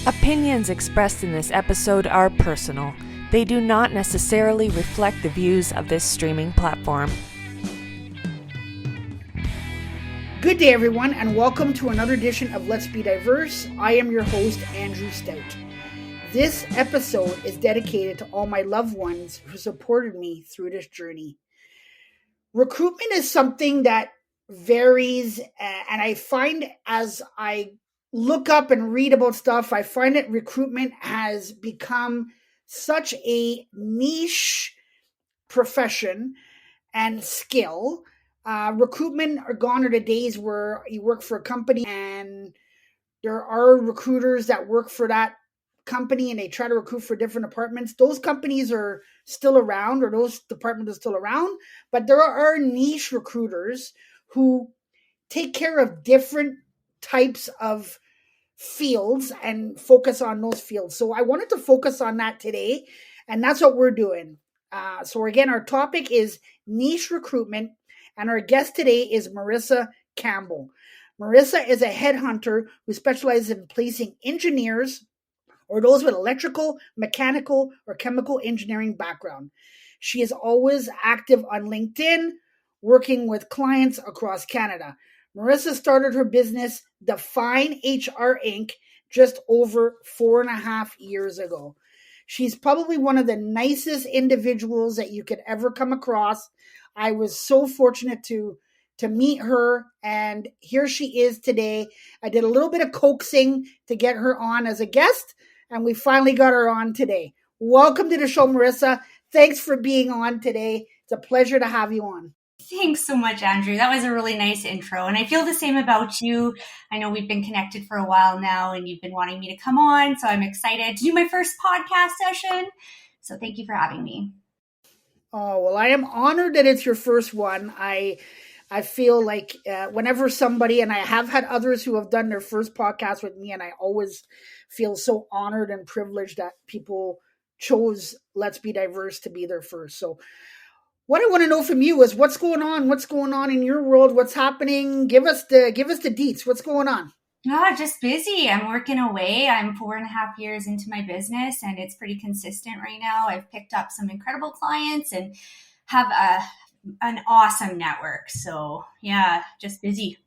Opinions expressed in this episode are personal. They do not necessarily reflect the views of this streaming platform. Good day, everyone, and welcome to another edition of Let's Be Diverse. I am your host, Andrew Stoute. This episode is dedicated to all my loved ones who supported me through this journey. Recruitment is something that varies, and I find as I look up and read about stuff, I find that recruitment has become such a niche profession and skill. Recruitment are gone are the days where you work for a company and there are recruiters that work for that company and they try to recruit for different departments. Those companies are still around, or those departments are still around, but there are niche recruiters who take care of different types of fields and focus on those fields. So I wanted to focus on that today, and that's what we're doing. So again, our topic is niche recruitment, and our guest today is Merissa Campbell. Merissa is a headhunter who specializes in placing engineers or those with electrical, mechanical, or chemical engineering background. She is always active on LinkedIn, working with clients across Canada. Merissa started her business, Define HR Inc., just over 4.5 years ago. She's probably one of the nicest individuals that you could ever come across. I was so fortunate to meet her, and here she is today. I did a little bit of coaxing to get her on as a guest, and we finally got her on today. Welcome to the show, Merissa. Thanks for being on today. It's a pleasure to have you on. Thanks so much, Andrew. That was a really nice intro. And I feel the same about you. I know we've been connected for a while now and you've been wanting me to come on. So I'm excited to do my first podcast session. So thank you for having me. Oh, well, I am honored that it's your first one. I feel like whenever somebody, and I have had others who have done their first podcast with me, and I always feel so honored and privileged that people chose Let's Be Diverse to be their first. So what I want to know from you is what's going on in your world, what's happening. Give us the deets. What's going on? Just busy. I'm working away. I'm 4.5 years into my business and it's pretty consistent right now. I've picked up some incredible clients and have an awesome network. So yeah, just busy.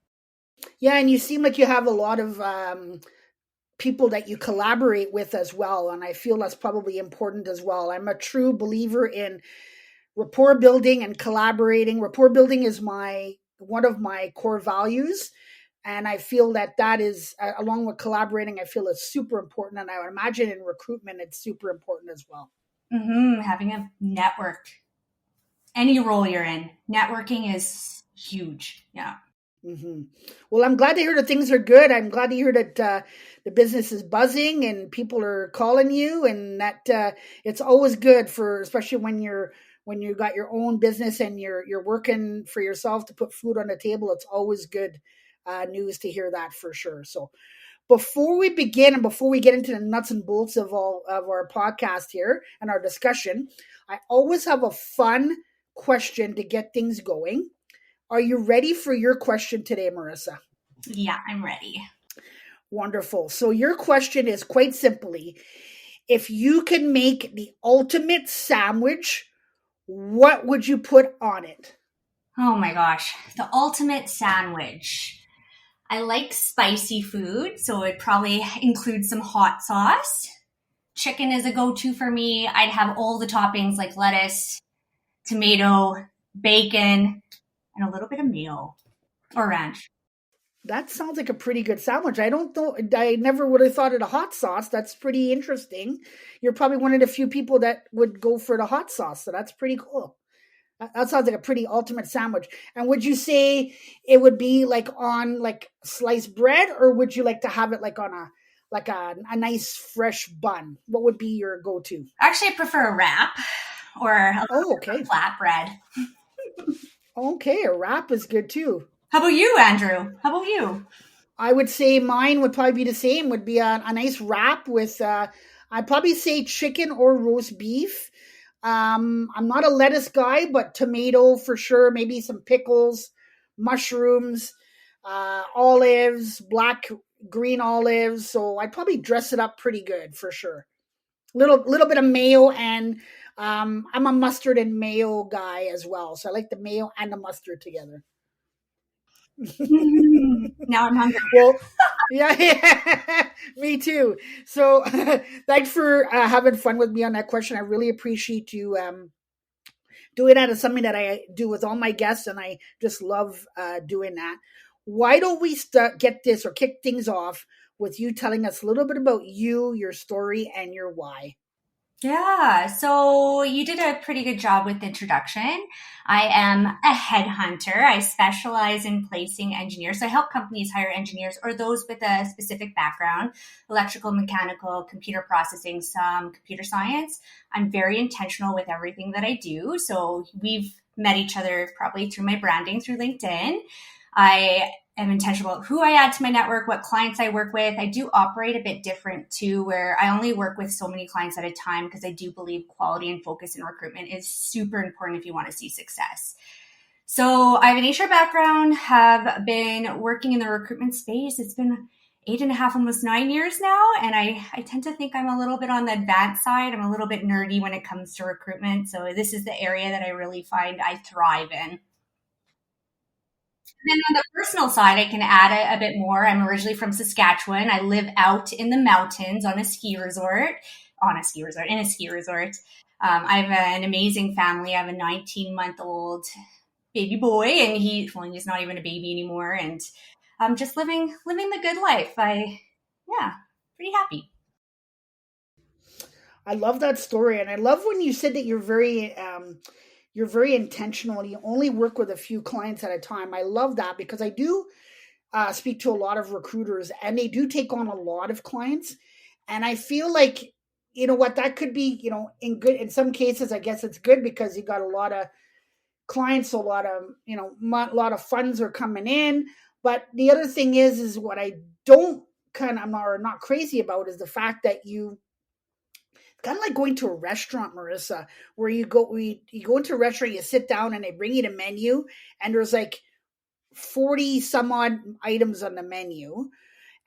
Yeah. And you seem like you have a lot of people that you collaborate with as well. And I feel that's probably important as well. I'm a true believer in rapport building and collaborating. Rapport building is one of my core values. And I feel that is, along with collaborating, I feel it's super important. And I would imagine in recruitment, it's super important as well. Having a network, any role you're in, networking is huge. Yeah. Well, I'm glad to hear that things are good. I'm glad to hear that the business is buzzing and people are calling you, and that it's always good for, especially when you got your own business and you're working for yourself to put food on the table. It's always good news to hear that for sure. So before we begin and before we get into the nuts and bolts of all of our podcast here and our discussion, I always have a fun question to get things going. Are you ready for your question today, Merissa? Yeah, I'm ready. Wonderful. So your question is quite simply, if you could make the ultimate sandwich, what would you put on it? Oh my gosh, the ultimate sandwich. I like spicy food, so it'd probably include some hot sauce. Chicken is a go-to for me. I'd have all the toppings like lettuce, tomato, bacon, and a little bit of mayo or ranch. That sounds like a pretty good sandwich. I never would have thought of the hot sauce. That's pretty interesting. You're probably one of the few people that would go for the hot sauce. So that's pretty cool. That sounds like a pretty ultimate sandwich. And would you say it would be like on like sliced bread, or would you like to have it like on a nice fresh bun? What would be your go-to? Actually, I prefer a wrap or a flatbread. Okay, a wrap is good too. How about you, Andrew? How about you? I would say mine would probably be the same. Would be a nice wrap with, I'd probably say chicken or roast beef. I'm not a lettuce guy, but tomato for sure. Maybe some pickles, mushrooms, olives, black green olives. So I'd probably dress it up pretty good for sure. Little bit of mayo, and I'm a mustard and mayo guy as well. So I like the mayo and the mustard together. Now I'm hungry. Well, yeah, me too. So thanks for having fun with me on that question. I really appreciate you doing that. Is something that I do with all my guests, and I just love doing that. Why don't we get this or kick things off with you telling us a little bit about you, your story, and your why? Yeah, so you did a pretty good job with the introduction. I am a headhunter. I specialize in placing engineers. So I help companies hire engineers or those with a specific background, electrical, mechanical, computer processing, some computer science. I'm very intentional with everything that I do. So we've met each other probably through my branding through LinkedIn. I am intentional about who I add to my network, what clients I work with. I do operate a bit different too, where I only work with so many clients at a time because I do believe quality and focus in recruitment is super important if you want to see success. So I have an HR background, have been working in the recruitment space. It's been 8.5, almost 9 years now. And I tend to think I'm a little bit on the advanced side. I'm a little bit nerdy when it comes to recruitment. So this is the area that I really find I thrive in. Then on the personal side, I can add a bit more. I'm originally from Saskatchewan. I live out in the mountains on a ski resort, in a ski resort. I have an amazing family. I have a 19-month-old baby boy, and he's not even a baby anymore. And I'm just living the good life. Yeah, pretty happy. I love that story, and I love when you said that you're very intentional and you only work with a few clients at a time. I love that because I do speak to a lot of recruiters, and they do take on a lot of clients, and I feel like you know what that could be. You know, in some cases, I guess it's good because you got a lot of clients, a lot of a lot of funds are coming in. But the other thing is what I don't I'm not crazy about is the fact that you kind of like going to a restaurant, Merissa, where you go into a restaurant, you sit down, and they bring you the menu, and there's like 40 some odd items on the menu,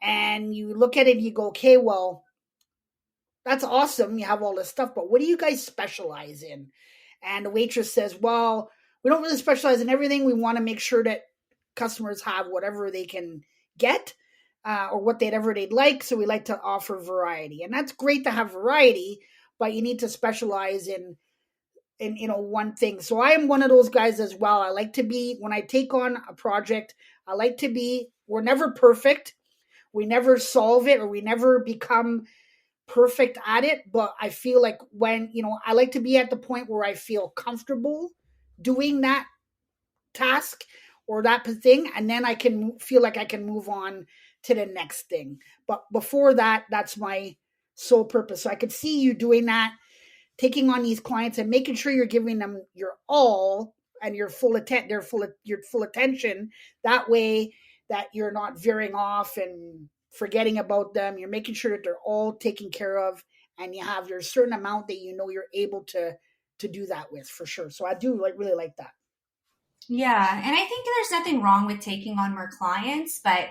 and you look at it and you go, okay, well, that's awesome. You have all this stuff, but what do you guys specialize in? And the waitress says, well, we don't really specialize in everything. We want to make sure that customers have whatever they can get or what they'd like. So we like to offer variety, and that's great to have variety, but you need to specialize in one thing. So I am one of those guys as well. I like to be, when I take on a project, we're never perfect. We never solve it, or we never become perfect at it. But I feel like I like to be at the point where I feel comfortable doing that task or that thing, and then I can feel like I can move on to the next thing. But before that, that's my sole purpose. So I could see you doing that, taking on these clients and making sure you're giving them your all and your full attention. That way that you're not veering off and forgetting about them. You're making sure that they're all taken care of, and you have your certain amount that you're able to do that with, for sure. So I do really like that. Yeah, and I think there's nothing wrong with taking on more clients, but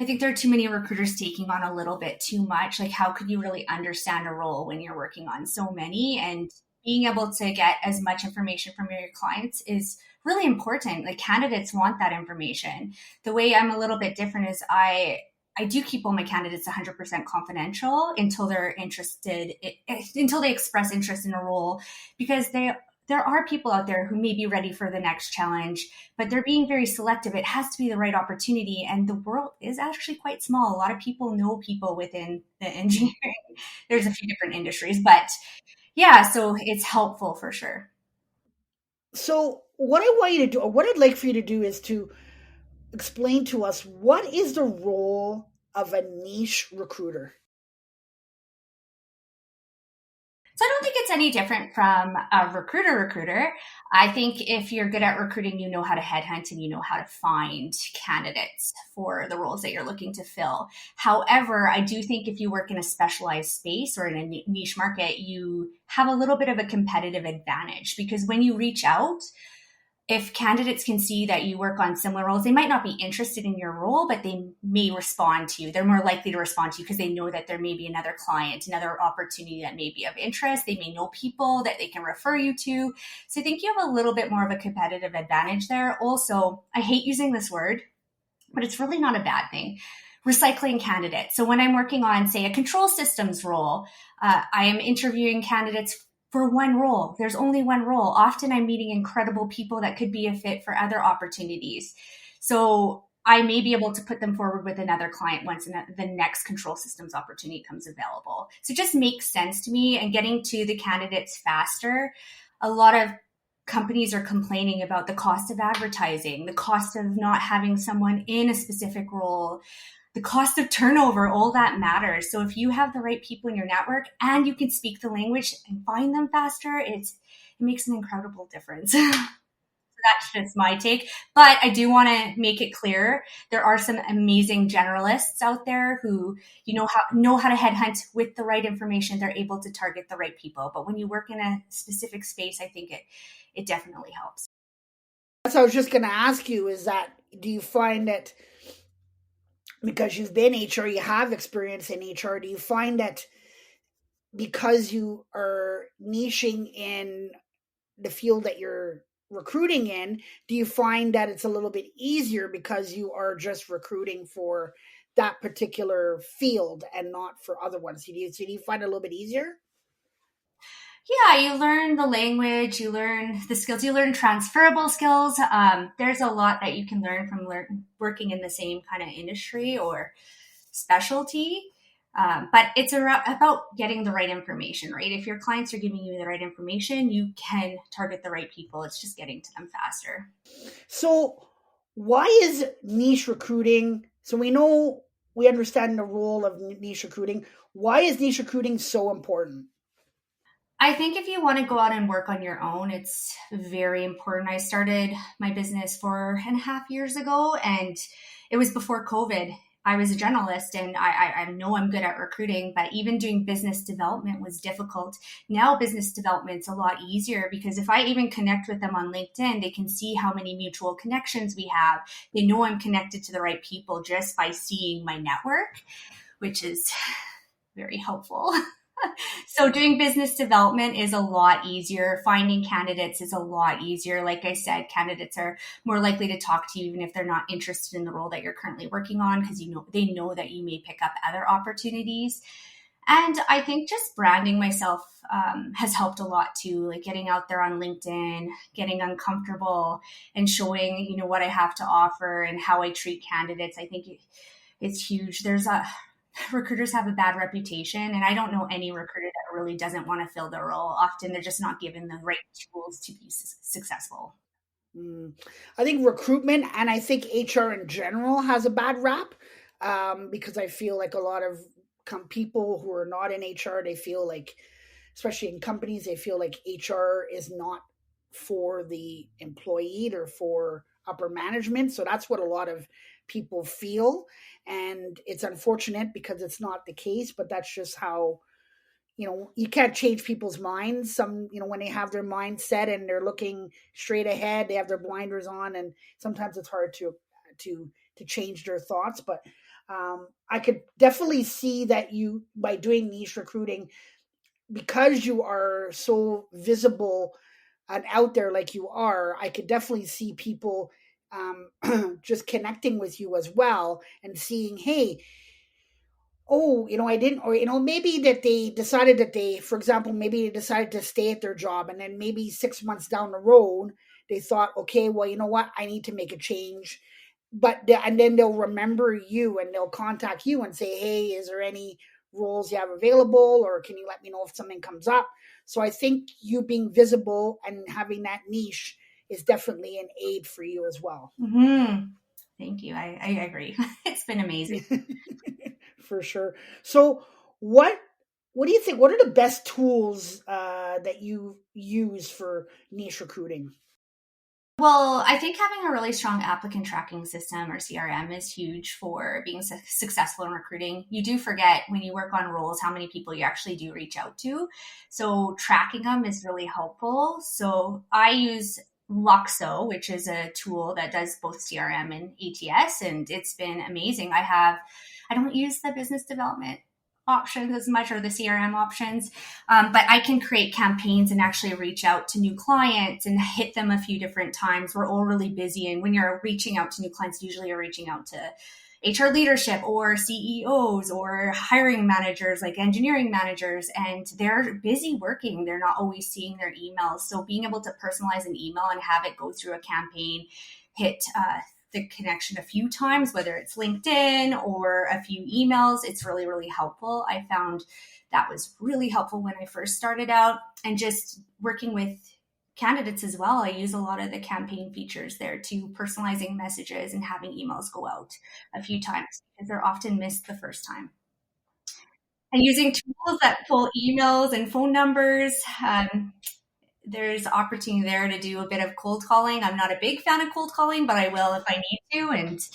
I think there are too many recruiters taking on a little bit too much. Like, how could you really understand a role when you're working on so many? And being able to get as much information from your clients is really important. Like, candidates want that information. The way I'm a little bit different is I do keep all my candidates 100% confidential until they're until they express interest in a role, because there are people out there who may be ready for the next challenge, but they're being very selective. It has to be the right opportunity. And the world is actually quite small. A lot of people know people within the engineering. There's a few different industries, but yeah, so it's helpful for sure. So what I want you to do, or what I'd like for you to do, is to explain to us, what is the role of a niche recruiter? So I don't think it's any different from a recruiter. I think if you're good at recruiting, you know how to headhunt and you know how to find candidates for the roles that you're looking to fill. However, I do think if you work in a specialized space or in a niche market, you have a little bit of a competitive advantage, because when you reach out, if candidates can see that you work on similar roles, they might not be interested in your role, but they may respond to you. They're more likely to respond to you because they know that there may be another client, another opportunity that may be of interest. They may know people that they can refer you to. So I think you have a little bit more of a competitive advantage there. Also, I hate using this word, but it's really not a bad thing. Recycling candidates. So when I'm working on, say, a control systems role, I am interviewing candidates for one role. There's only one role. Often I'm meeting incredible people that could be a fit for other opportunities. So I may be able to put them forward with another client once the next control systems opportunity comes available. So it just makes sense to me, and getting to the candidates faster. A lot of companies are complaining about the cost of advertising, the cost of not having someone in a specific role, the cost of turnover, all that matters. So if you have the right people in your network and you can speak the language and find them faster, it makes an incredible difference. So that's just my take. But I do want to make it clear, there are some amazing generalists out there who know how to headhunt with the right information. They're able to target the right people. But when you work in a specific space, I think it definitely helps. So I was just going to ask you, is that, do you find that because you've been HR, you have experience in HR, do you find that because you are niching in the field that you're recruiting in, do you find that it's a little bit easier because you are just recruiting for that particular field and not for other ones? Do you find it a little bit easier? Yeah, you learn the language, you learn the skills, you learn transferable skills. There's a lot that you can learn from working in the same kind of industry or specialty. But it's about getting the right information, right? If your clients are giving you the right information, you can target the right people. It's just getting to them faster. So why is niche recruiting, so we understand the role of niche recruiting. Why is niche recruiting so important? I think if you want to go out and work on your own, it's very important. I started my business 4.5 years ago, and it was before COVID. I was a journalist, and I know I'm good at recruiting, but even doing business development was difficult. Now business development's a lot easier because if I even connect with them on LinkedIn, they can see how many mutual connections we have. They know I'm connected to the right people just by seeing my network, which is very helpful. So doing business development is a lot easier. Finding candidates is a lot easier. Like I said, candidates are more likely to talk to you even if they're not interested in the role that you're currently working on, because they know that you may pick up other opportunities. And I think just branding myself has helped a lot too, like getting out there on LinkedIn, getting uncomfortable and showing, what I have to offer and how I treat candidates. I think it's huge. Recruiters have a bad reputation, and I don't know any recruiter that really doesn't want to fill the role. Often they're just not given the right tools to be successful. I think recruitment, and I think HR in general, has a bad rap, because I feel like a lot of people who are not in HR, they feel like, especially in companies, they feel like HR is not for the employee or for upper management. So that's what a lot of people feel. And it's unfortunate because it's not the case, but that's just how, you can't change people's minds. Some, when they have their mind set and they're looking straight ahead, they have their blinders on, and sometimes it's hard to change their thoughts. But I could definitely see that you, by doing niche recruiting, because you are so visible and out there like you are, I could definitely see people just connecting with you as well and seeing, hey, I didn't, or, maybe that they decided for example, maybe they decided to stay at their job, and then maybe 6 months down the road, they thought, okay, well, you know what, I need to make a change. And then they'll remember you and they'll contact you and say, hey, is there any roles you have available, or can you let me know if something comes up? So I think you being visible and having that niche is definitely an aid for you as well. Mm-hmm. Thank you. I agree. It's been amazing. For sure. So what do you think? What are the best tools that you use for niche recruiting? Well, I think having a really strong applicant tracking system, or CRM, is huge for being successful in recruiting. You do forget when you work on roles how many people you actually do reach out to. So tracking them is really helpful. So I use Luxo, which is a tool that does both CRM and ATS, and it's been amazing. I don't use the business development options as much, or the CRM options, but I can create campaigns and actually reach out to new clients and hit them a few different times. We're all really busy, and when you're reaching out to new clients, usually you're reaching out to HR leadership or CEOs or hiring managers, like engineering managers, and they're busy working. They're not always seeing their emails. So being able to personalize an email and have it go through a campaign, hit the connection a few times, whether it's LinkedIn or a few emails, it's really, really helpful. I found that was really helpful when I first started out, and just working with candidates as well. I use a lot of the campaign features there to personalizing messages and having emails go out a few times because they're often missed the first time. And using tools that pull emails and phone numbers, there's opportunity there to do a bit of cold calling. I'm not a big fan of cold calling, but I will if I need to. And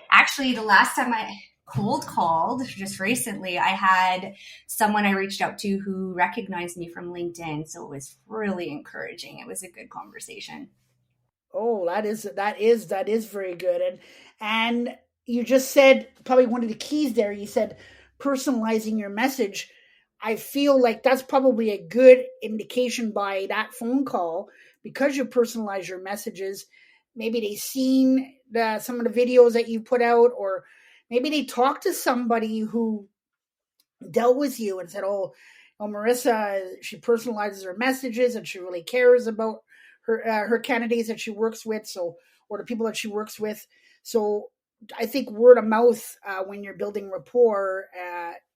actually, the last time I cold called just recently, I had someone I reached out to who recognized me from LinkedIn. So it was really encouraging. It was a good conversation. Oh, that is very good. And you just said probably one of the keys there. You said personalizing your message. I feel like that's probably a good indication by that phone call, because you personalize your messages. Maybe they've seen some of the videos that you put out, or maybe they talked to somebody who dealt with you and said, Merissa, she personalizes her messages and she really cares about her candidates that she works with, or the people that she works with. So I think word of mouth when you're building rapport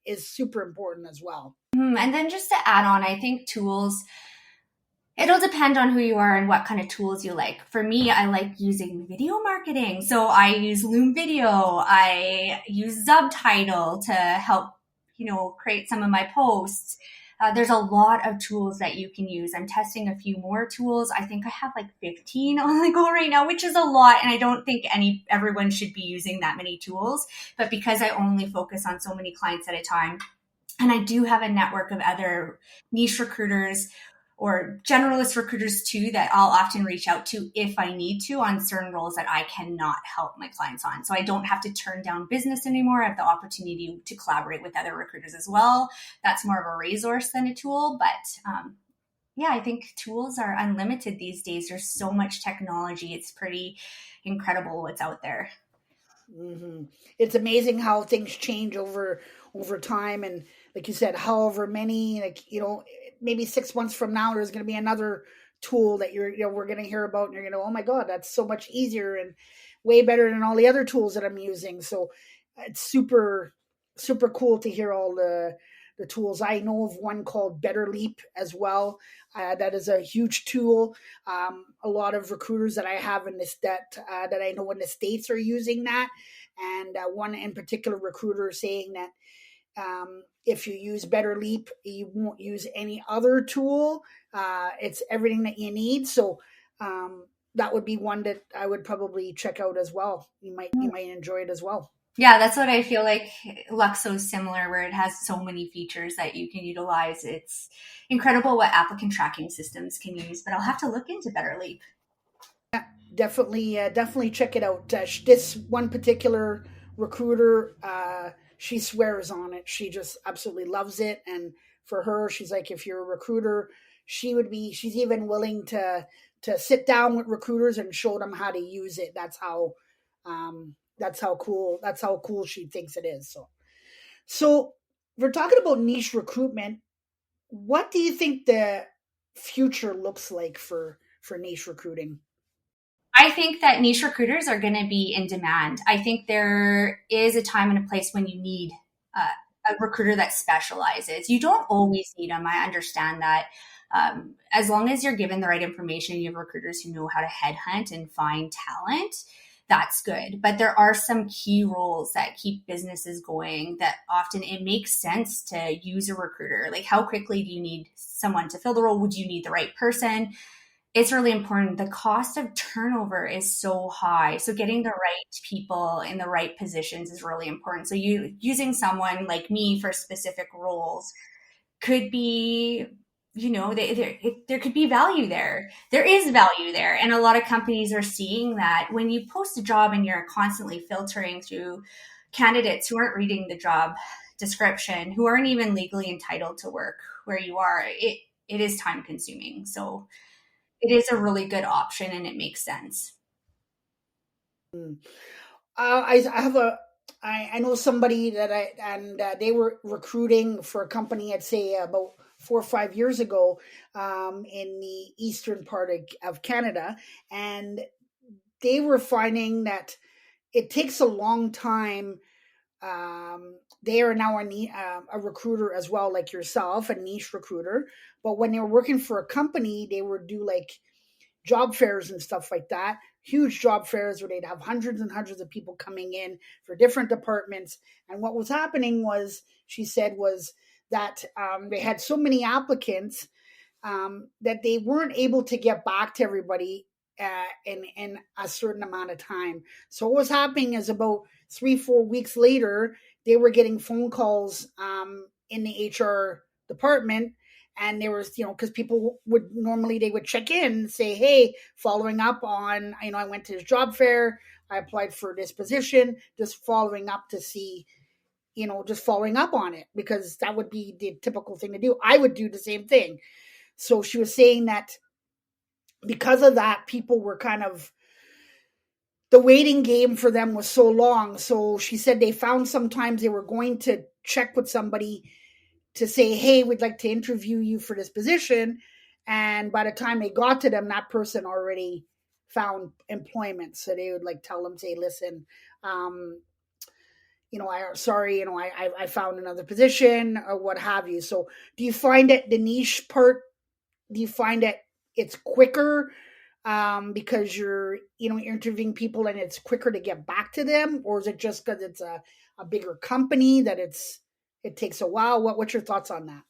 is super important as well. And then just to add on, I think tools, it'll depend on who you are and what kind of tools you like. For me, I like using video marketing. So I use Loom Video. I use Subtitle to help, create some of my posts. There's a lot of tools that you can use. I'm testing a few more tools. I think I have like 15 on the go right now, which is a lot. And I don't think everyone should be using that many tools. But because I only focus on so many clients at a time, and I do have a network of other niche recruiters or generalist recruiters too that I'll often reach out to if I need to on certain roles that I cannot help my clients on. So I don't have to turn down business anymore. I have the opportunity to collaborate with other recruiters as well. That's more of a resource than a tool. But I think tools are unlimited these days. There's so much technology. It's pretty incredible what's out there. Mm-hmm. It's amazing how things change over time. And like you said, however many, maybe 6 months from now, there's going to be another tool that we're going to hear about, and you're going to, oh my God, that's so much easier and way better than all the other tools that I'm using. So it's super, super cool to hear all the tools. I know of one called Better Leap as well. That is a huge tool. A lot of recruiters that I have that I know in the States are using that. And one in particular recruiter saying that if you use Better Leap, you won't use any other tool. It's everything that you need. So that would be one that I would probably check out as well. You might enjoy it as well. Yeah, that's what I feel like. Luxo is similar, where it has so many features that you can utilize. It's incredible what applicant tracking systems can use, but I'll have to look into Better Leap. Yeah, definitely check it out. This one particular recruiter, she swears on it. She just absolutely loves it. And for her, she's like, if you're a recruiter, she's even willing to sit down with recruiters and show them how to use it. That's how cool she thinks it is. So we're talking about niche recruitment. What do you think the future looks like for niche recruiting? I think that niche recruiters are going to be in demand. I think there is a time and a place when you need a recruiter that specializes. You don't always need them. I understand that. As long as you're given the right information, you have recruiters who know how to headhunt and find talent, that's good. But there are some key roles that keep businesses going that often it makes sense to use a recruiter. Like, how quickly do you need someone to fill the role? Would you need the right person? It's really important. The cost of turnover is so high. So getting the right people in the right positions is really important. So using someone like me for specific roles could be there could be value there. There is value there. And a lot of companies are seeing that when you post a job and you're constantly filtering through candidates who aren't reading the job description, who aren't even legally entitled to work where you are, it is time consuming. So it is a really good option and it makes sense. I have I know somebody they were recruiting for a company, I'd say about 4 or 5 years ago, in the eastern part of Canada, and they were finding that it takes a long time. They are now a recruiter as well, like yourself, a niche recruiter. But when they were working for a company, they would do like job fairs and stuff like that, huge job fairs where they'd have hundreds and hundreds of people coming in for different departments. And what was happening was, she said, was that they had so many applicants that they weren't able to get back to everybody in a certain amount of time. So what was happening is about 3-4 weeks later, they were getting phone calls in the HR department. And there was, because people would normally, they would check in and say, hey, following up on, I went to this job fair, I applied for this position, just following up to see, just following up on it, because that would be the typical thing to do. I would do the same thing. So she was saying that because of that, people were kind of, the waiting game for them was so long. So she said they found sometimes they were going to check with somebody to say, hey, we'd like to interview you for this position. And by the time they got to them, that person already found employment. So they would like tell them, say, listen, I found another position or what have you. So do you find that the niche part, do you find that it's quicker because you're interviewing people and it's quicker to get back to them? Or is it just because it's a bigger company that it takes a while? What's your thoughts on that?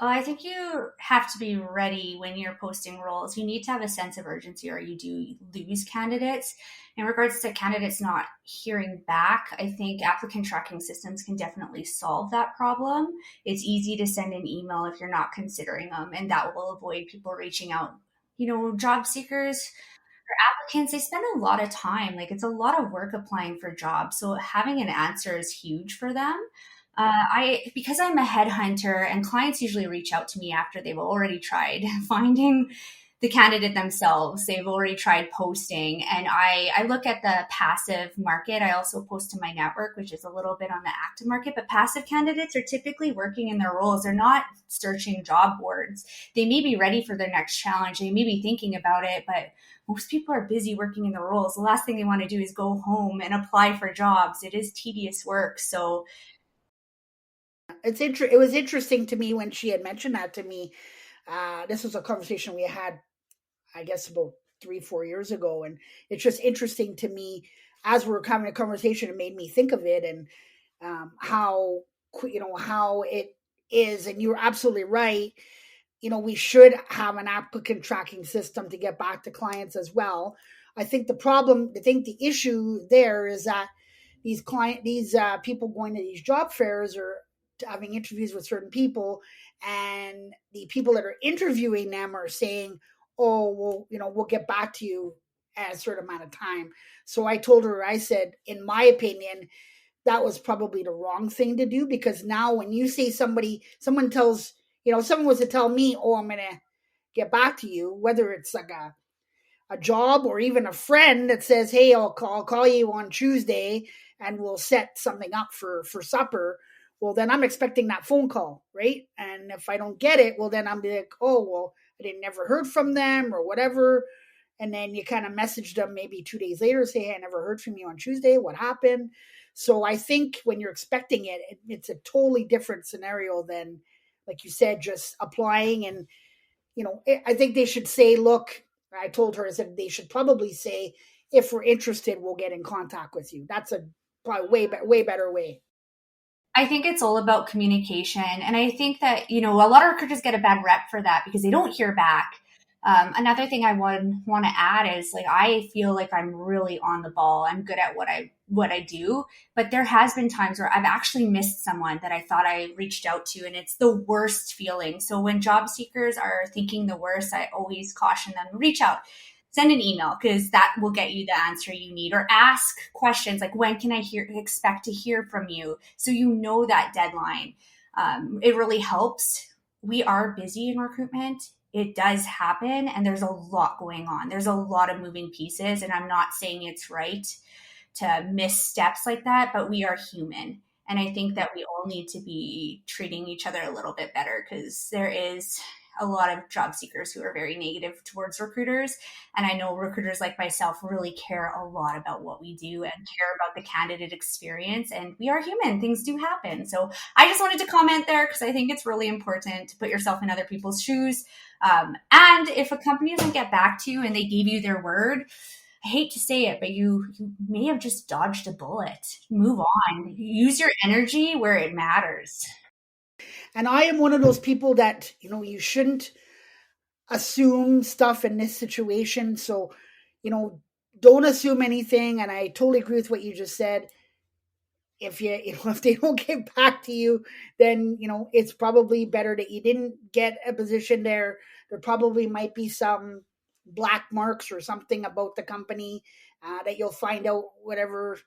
I think you have to be ready when you're posting roles. You need to have a sense of urgency or you do lose candidates. In regards to candidates not hearing back, I think applicant tracking systems can definitely solve that problem. It's easy to send an email if you're not considering them, and that will avoid people reaching out. Job seekers, applicants, they spend a lot of time. Like, it's a lot of work applying for jobs. So having an answer is huge for them. Because I'm a headhunter and clients usually reach out to me after they've already tried finding the candidate themselves. They've already tried posting, and I look at the passive market. I also post to my network, which is a little bit on the active market, but passive candidates are typically working in their roles. They're not searching job boards. They may be ready for their next challenge. They may be thinking about it, but most people are busy working in their roles. The last thing they want to do is go home and apply for jobs. It is tedious work. So it was interesting to me when she had mentioned that to me. This was a conversation we had, I guess, about 3-4 years ago. And it's just interesting to me as we're having a conversation, it made me think of it and how it is. And you're absolutely right. We should have an applicant tracking system to get back to clients as well. I think the issue there is that these people going to these job fairs are having interviews with certain people, and the people that are interviewing them are saying, oh, well, we'll get back to you at a certain amount of time. So I told her, I said, in my opinion, that was probably the wrong thing to do, because now when you say someone was to tell me, oh, I'm going to get back to you, whether it's like a job or even a friend that says, hey, I'll call you on Tuesday and we'll set something up for supper. Well, then I'm expecting that phone call, right? And if I don't get it, well, then I'm like, oh, well, I never heard from them or whatever. And then you kind of message them maybe 2 days later, say, hey, I never heard from you on Tuesday. What happened? So I think when you're expecting it, it's a totally different scenario than, like you said, just applying. And, I think they should say, look, I told her, I said, they should probably say, if we're interested, we'll get in contact with you. That's a probably way better way. I think it's all about communication. And I think that, a lot of recruiters get a bad rep for that because they don't hear back. Another thing I would want to add is, like, I feel like I'm really on the ball. I'm good at what I what I do. But there has been times where I've actually missed someone that I thought I reached out to, and it's the worst feeling. So when job seekers are thinking the worst, I always caution them, reach out, send an email, because that will get you the answer you need, or ask questions like, when can I expect to hear from you? So you know that deadline. It really helps. We are busy in recruitment. It does happen, and there's a lot going on. There's a lot of moving pieces, and I'm not saying it's right to miss steps like that, but we are human. And I think that we all need to be treating each other a little bit better, because there is a lot of job seekers who are very negative towards recruiters. And I know recruiters like myself really care a lot about what we do and care about the candidate experience. And we are human. Things do happen. So I just wanted to comment there, because I think it's really important to put yourself in other people's shoes. And if a company doesn't get back to you and they gave you their word, I hate to say it, but you may have just dodged a bullet. Move on. Use your energy where it matters. And I am one of those people that, you shouldn't assume stuff in this situation. So, don't assume anything. And I totally agree with what you just said. If if they don't get back to you, then, it's probably better that you didn't get a position there. There probably might be some black marks or something about the company that you'll find out, whatever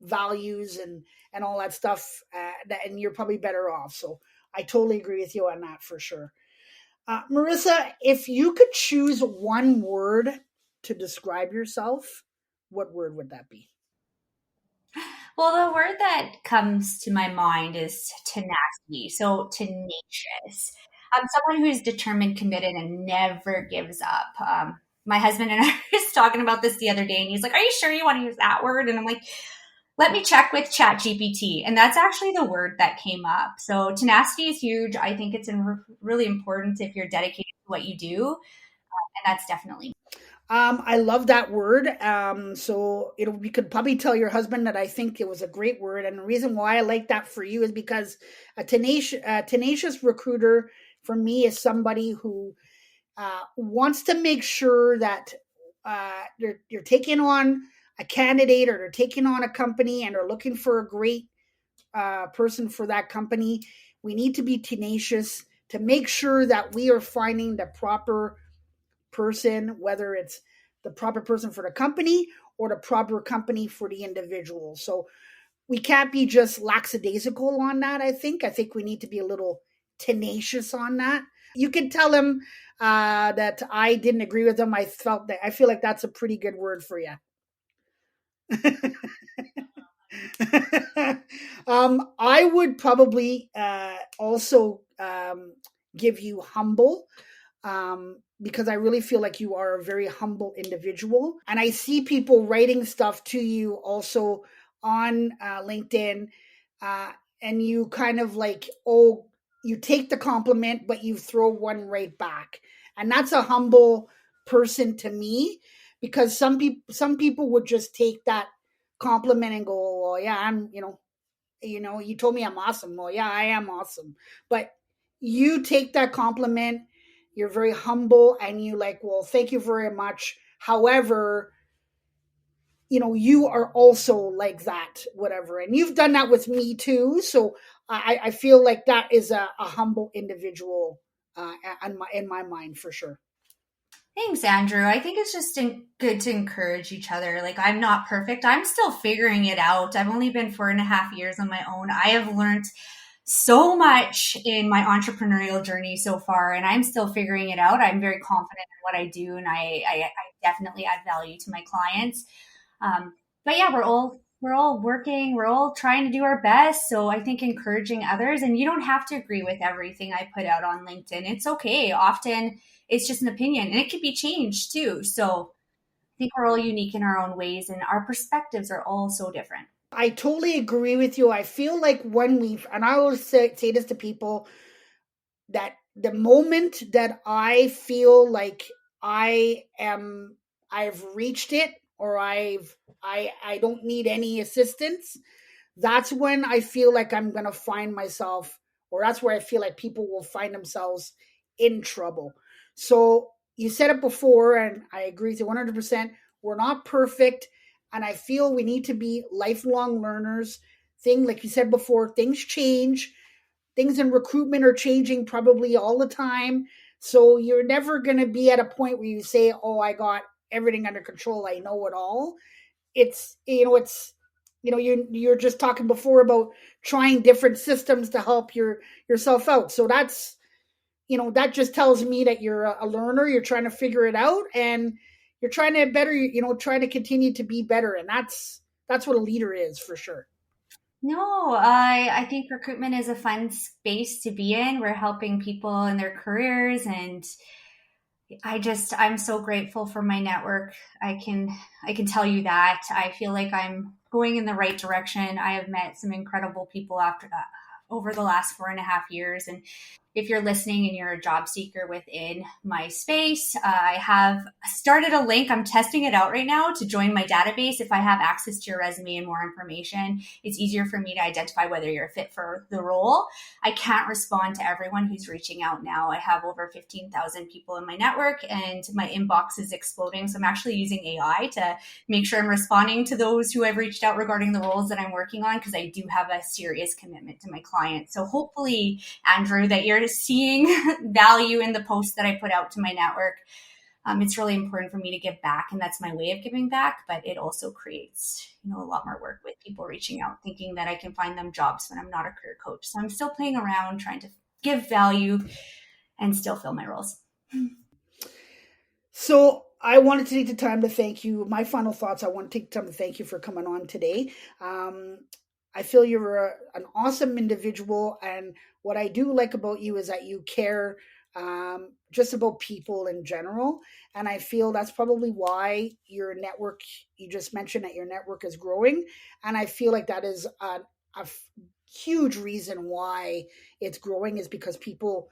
values and all that stuff, and you're probably better off. So I totally agree with you on that for sure. Merissa, if you could choose one word to describe yourself, what word would that be? Well, the word that comes to my mind is tenacity. So tenacious. I'm someone who's determined, committed, and never gives up. My husband and I were just talking about this the other day, and he's like, "Are you sure you want to use that word?" And I'm like, let me check with ChatGPT. And that's actually the word that came up. So tenacity is huge. I think it's really important if you're dedicated to what you do. And that's definitely. I love that word. So you could probably tell your husband that I think it was a great word. And the reason why I like that for you is because a tenacious recruiter for me is somebody who wants to make sure that you're taking on a candidate, or they're taking on a company and are looking for a great person for that company. We need to be tenacious to make sure that we are finding the proper person, whether it's the proper person for the company or the proper company for the individual. So we can't be just lackadaisical on that. I think we need to be a little tenacious on that. You can tell him that I didn't agree with him. I feel like that's a pretty good word for you. I would probably also give you humble, because I really feel like you are a very humble individual. And I see people writing stuff to you also on LinkedIn, and you kind of like, you take the compliment, but you throw one right back. And that's a humble person to me, because some people would just take that compliment and go, well, yeah, I'm, you told me I'm awesome. Well, yeah, I am awesome. But you take that compliment, you're very humble, and you like, well, thank you very much. However, you are also like that, whatever. And you've done that with me too. So I feel like that is a humble individual in my mind for sure. Thanks, Andrew. I think it's just good to encourage each other. Like, I'm not perfect. I'm still figuring it out. I've only been 4.5 years on my own. I have learned so much in my entrepreneurial journey so far, and I'm still figuring it out. I'm very confident in what I do, and I definitely add value to my clients. But yeah, we're all working. We're all trying to do our best. So I think encouraging others, and you don't have to agree with everything I put out on LinkedIn. It's okay. Often it's just an opinion, and it could be changed too. So I think we're all unique in our own ways, and our perspectives are all so different. I totally agree with you. I feel like and I always say this to people, that the moment that I feel like I've reached it, or I don't need any assistance, that's when I feel like I'm going to find myself, or that's where I feel like people will find themselves in trouble. So you said it before, and I agree to 100%. We're not perfect. And I feel we need to be lifelong learners. Like you said before, things change. Things in recruitment are changing probably all the time. So you're never going to be at a point where you say, oh, I got everything under control. I know it all. You're just talking before about trying different systems to help yourself out. So that just tells me that you're a learner. You're trying to figure it out, and you're trying to trying to continue to be better. And that's what a leader is, for sure. No, I think recruitment is a fun space to be in. We're helping people in their careers, and I'm so grateful for my network. I can tell you that. I feel like I'm going in the right direction. I have met some incredible people over the last 4.5 years. And if you're listening and you're a job seeker within my space, I have started a link. I'm testing it out right now to join my database. If I have access to your resume and more information, it's easier for me to identify whether you're a fit for the role. I can't respond to everyone who's reaching out now. I have over 15,000 people in my network, and my inbox is exploding. So I'm actually using AI to make sure I'm responding to those who have reached out regarding the roles that I'm working on, because I do have a serious commitment to my clients. So hopefully, Andrew, that you're seeing value in the posts that I put out to my network. It's really important for me to give back, and that's my way of giving back. But it also creates, a lot more work with people reaching out, thinking that I can find them jobs when I'm not a career coach. So I'm still playing around, trying to give value and still fill my roles. So I wanted to take the time to thank you. My final thoughts, I want to take the time to thank you for coming on today. I feel you're an awesome individual, and what I do like about you is that you care just about people in general, and I feel that's probably why your network, you just mentioned that your network is growing, and I feel like that is a huge reason why it's growing, is because people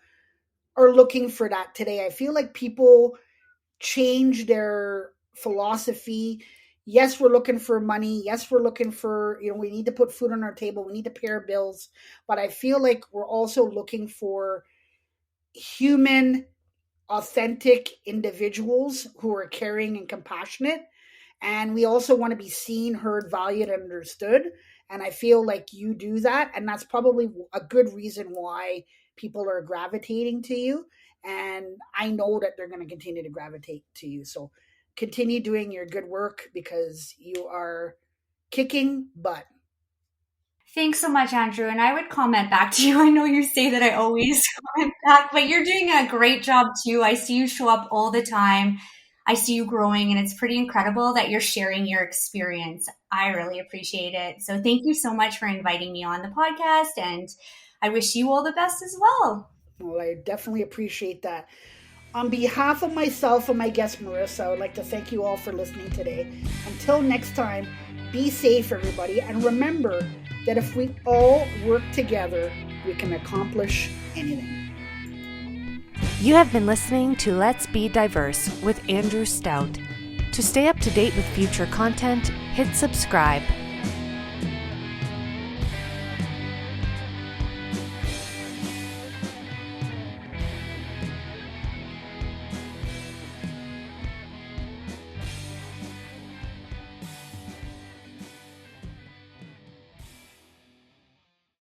are looking for that today. I feel like people change their philosophy. Yes, we're looking for money. Yes, we're looking for, we need to put food on our table. We need to pay our bills. But I feel like we're also looking for human, authentic individuals who are caring and compassionate. And we also want to be seen, heard, valued, and understood. And I feel like you do that. And that's probably a good reason why people are gravitating to you. And I know that they're going to continue to gravitate to you. So continue doing your good work, because you are kicking butt. Thanks so much, Andrew. And I would comment back to you. I know you say that I always comment back, but you're doing a great job too. I see you show up all the time. I see you growing, and it's pretty incredible that you're sharing your experience. I really appreciate it. So thank you so much for inviting me on the podcast, and I wish you all the best as well. Well, I definitely appreciate that. On behalf of myself and my guest, Merissa, I would like to thank you all for listening today. Until next time, be safe, everybody. And remember that if we all work together, we can accomplish anything. You have been listening to Let's Be Diverse with Andrew Stoute. To stay up to date with future content, hit subscribe.